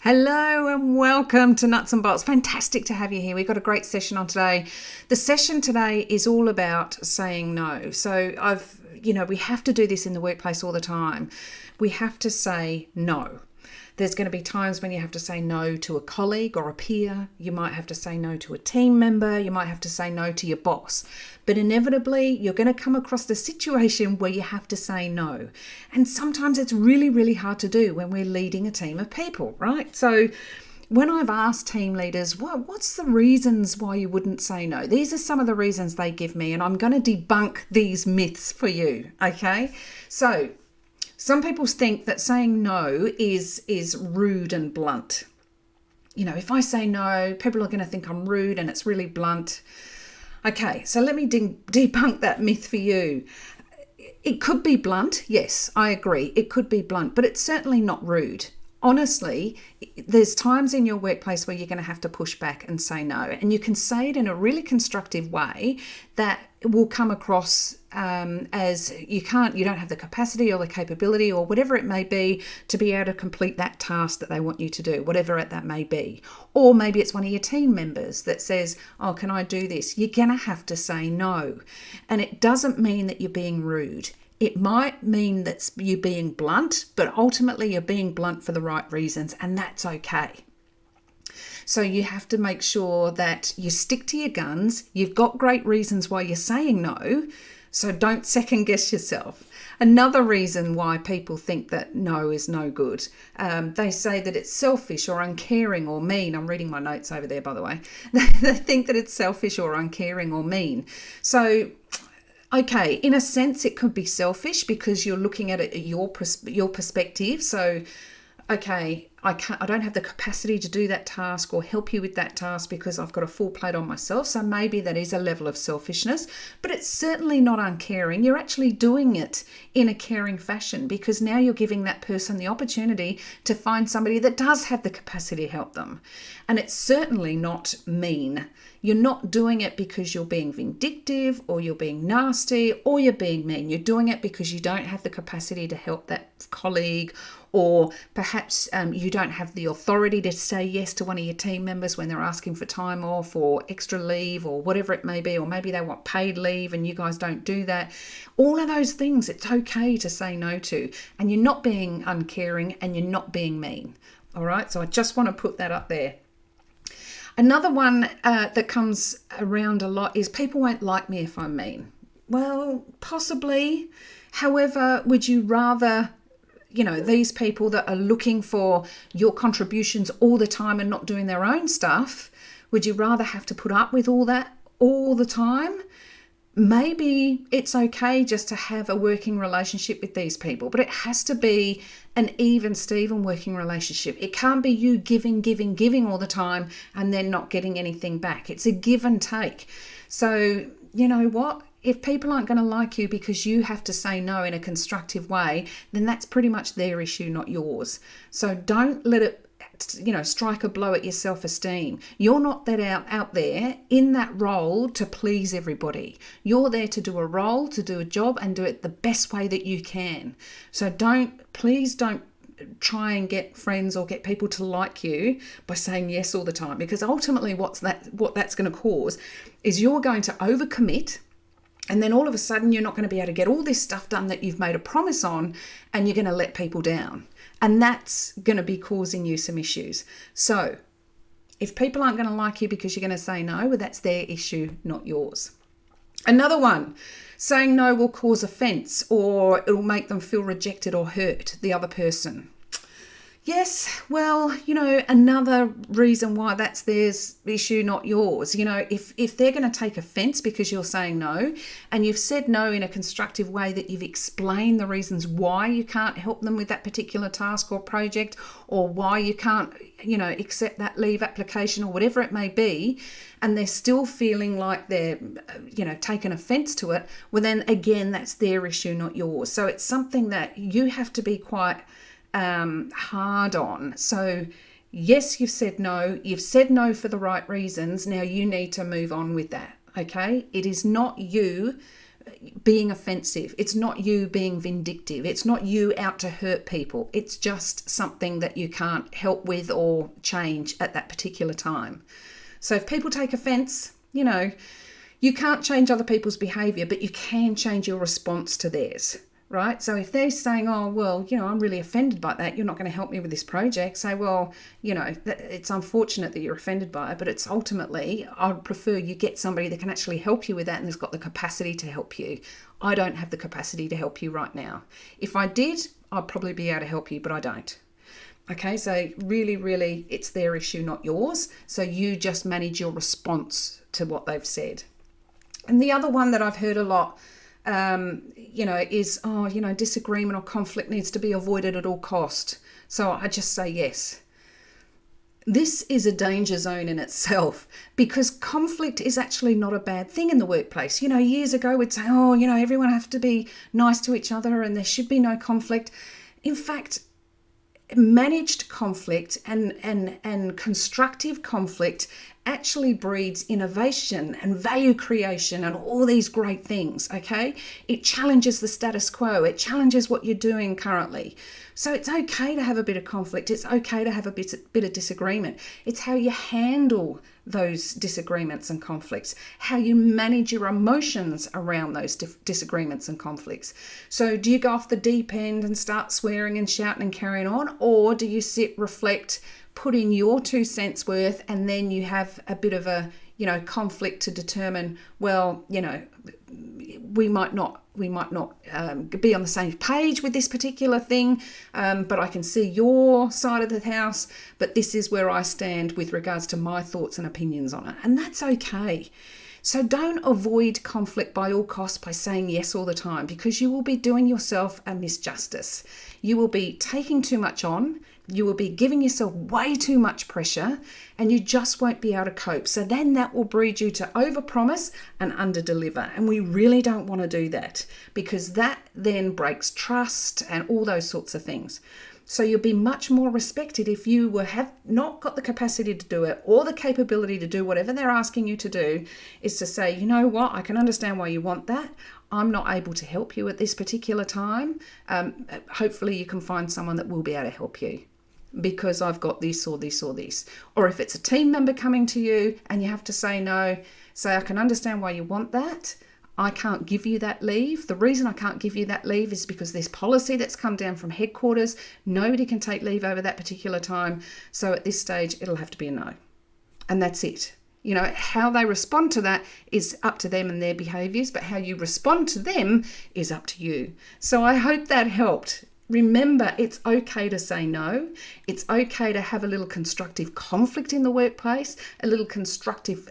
Hello and welcome to Nuts and Bolts. Fantastic to have you here. We've got a great session on today. The session today is all about saying no. So we have to do this in the workplace all the time. We have to say no. There's going to be times when you have to say no to a colleague or a peer. You might have to say no to a team member. You might have to say no to your boss. But inevitably, you're going to come across the situation where you have to say no. And sometimes it's really, really hard to do when we're leading a team of people, right? So when I've asked team leaders, what's the reasons why you wouldn't say no? These are some of the reasons they give me, and I'm going to debunk these myths for you, okay? So some people think that saying no is rude and blunt. You know, if I say no, people are going to think I'm rude and it's really blunt. Okay, so let me debunk that myth for you. It could be blunt. Yes, I agree. It could be blunt, but it's certainly not rude. Honestly, there's times in your workplace where you're going to have to push back and say no. And you can say it in a really constructive way that will come across as you don't have the capacity or the capability or whatever it may be to be able to complete that task that they want you to do, whatever that may be. Or maybe it's one of your team members that says, oh, can I do this? You're going to have to say no. And it doesn't mean that you're being rude. It might mean that you're being blunt, but ultimately you're being blunt for the right reasons, and that's okay. So you have to make sure that you stick to your guns. You've got great reasons why you're saying no, so don't second guess yourself. Another reason why people think that no is no good, they say that it's selfish or uncaring or mean. I'm reading my notes over there, by the way. They think that it's selfish or uncaring or mean. So okay, in a sense, it could be selfish because you're looking at it at your perspective. So, okay, I don't have the capacity to do that task or help you with that task because I've got a full plate on myself. So maybe that is a level of selfishness, but it's certainly not uncaring. You're actually doing it in a caring fashion because now you're giving that person the opportunity to find somebody that does have the capacity to help them. And it's certainly not mean. You're not doing it because you're being vindictive or you're being nasty or you're being mean. You're doing it because you don't have the capacity to help that colleague, or perhaps you don't have the authority to say yes to one of your team members when they're asking for time off or extra leave or whatever it may be, or maybe they want paid leave and you guys don't do that. All of those things it's okay to say no to, and you're not being uncaring and you're not being mean. All right, so I just want to put that up there. Another one that comes around a lot is people won't like me if I'm mean. Well, possibly. However, would you rather, these people that are looking for your contributions all the time and not doing their own stuff, would you rather have to put up with all that all the time? Maybe it's okay just to have a working relationship with these people, but it has to be an even Steven working relationship. It can't be you giving all the time and then not getting anything back. It's a give and take. So you know what? If people aren't going to like you because you have to say no in a constructive way, then that's pretty much their issue, not yours. So don't let it strike a blow at your self-esteem. You're not out there in that role to please everybody. You're there to do a role, to do a job, and do it the best way that you can. So please don't try and get friends or get people to like you by saying yes all the time, because ultimately what that's going to cause is you're going to overcommit. And then all of a sudden, you're not going to be able to get all this stuff done that you've made a promise on, and you're going to let people down. And that's going to be causing you some issues. So if people aren't going to like you because you're going to say no, well, that's their issue, not yours. Another one, saying no will cause offense, or it'll make them feel rejected or hurt, the other person. Yes, well, another reason why that's their issue, not yours. If they're going to take offense because you're saying no, and you've said no in a constructive way, that you've explained the reasons why you can't help them with that particular task or project, or why you can't, accept that leave application or whatever it may be, and they're still feeling like they're, taken offense to it, well, then again, that's their issue, not yours. So it's something that you have to be quite hard on. So yes, you've said no for the right reasons. Now you need to move on with that. Okay, it is not you being offensive. It's not you being vindictive. It's not you out to hurt people. It's just something that you can't help with or change at that particular time. So if people take offense, you can't change other people's behavior, but you can change your response to theirs. Right? So if they're saying, oh, well, I'm really offended by that, you're not going to help me with this project, say, well, it's unfortunate that you're offended by it, but it's ultimately, I'd prefer you get somebody that can actually help you with that and has got the capacity to help you. I don't have the capacity to help you right now. If I did, I'd probably be able to help you, but I don't. Okay, so really, really, it's their issue, not yours. So you just manage your response to what they've said. And the other one that I've heard a lot, is, disagreement or conflict needs to be avoided at all cost. So I just say yes. This is a danger zone in itself, because conflict is actually not a bad thing in the workplace. Years ago we'd say, everyone have to be nice to each other and there should be no conflict. In fact, managed conflict and constructive conflict actually breeds innovation and value creation and all these great things, okay? It challenges the status quo. It challenges what you're doing currently. So it's okay to have a bit of conflict. It's okay to have a bit of disagreement. It's how you handle those disagreements and conflicts, how you manage your emotions around those disagreements and conflicts. So do you go off the deep end and start swearing and shouting and carrying on? Or do you sit, reflect, put in your 2 cents worth, and then you have a bit of a conflict to determine, well, we might not be on the same page with this particular thing, but I can see your side of the house, but this is where I stand with regards to my thoughts and opinions on it, and that's okay. So don't avoid conflict by all costs by saying yes all the time, because you will be doing yourself a misjustice. You will be taking too much on, you will be giving yourself way too much pressure, and you just won't be able to cope. So then that will breed you to overpromise and underdeliver. And we really don't want to do that, because that then breaks trust and all those sorts of things. So you'll be much more respected if you have not got the capacity to do it or the capability to do whatever they're asking you to do, is to say, you know what, I can understand why you want that. I'm not able to help you at this particular time. Hopefully you can find someone that will be able to help you, because I've got this or this or this. Or if it's a team member coming to you and you have to say no, say, I can understand why you want that. I can't give you that leave. The reason I can't give you that leave is because there's policy that's come down from headquarters. Nobody can take leave over that particular time. So at this stage, it'll have to be a no. And that's it. How they respond to that is up to them and their behaviours, but how you respond to them is up to you. So I hope that helped. Remember, it's okay to say no. It's okay to have a little constructive conflict in the workplace, a little constructive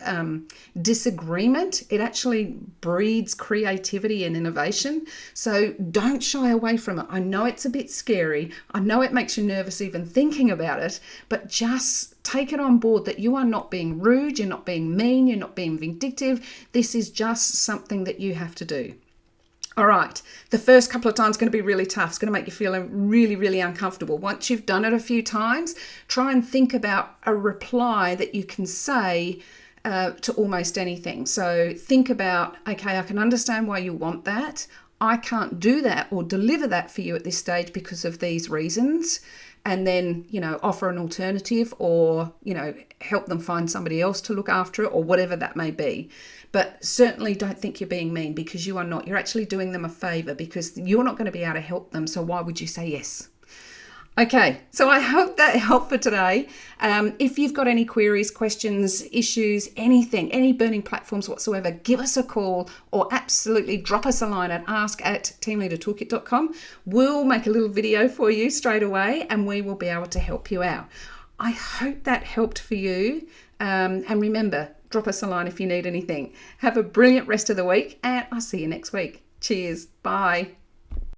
disagreement. It actually breeds creativity and innovation. So don't shy away from it. I know it's a bit scary. I know it makes you nervous even thinking about it, but just take it on board that you are not being rude, you're not being mean, you're not being vindictive. This is just something that you have to do. All right, the first couple of times is going to be really tough. It's going to make you feel really, really uncomfortable. Once you've done it a few times, try and think about a reply that you can say to almost anything. So think about, okay, I can understand why you want that. I can't do that or deliver that for you at this stage because of these reasons. And then, offer an alternative or, help them find somebody else to look after it or whatever that may be. But certainly don't think you're being mean, because you are not. You're actually doing them a favour, because you're not going to be able to help them. So why would you say yes? Okay, so I hope that helped for today. If you've got any queries, questions, issues, anything, any burning platforms whatsoever, give us a call or absolutely drop us a line at ask@teamleadertoolkit.com. We'll make a little video for you straight away and we will be able to help you out. I hope that helped for you. And remember, drop us a line if you need anything. Have a brilliant rest of the week and I'll see you next week. Cheers. Bye.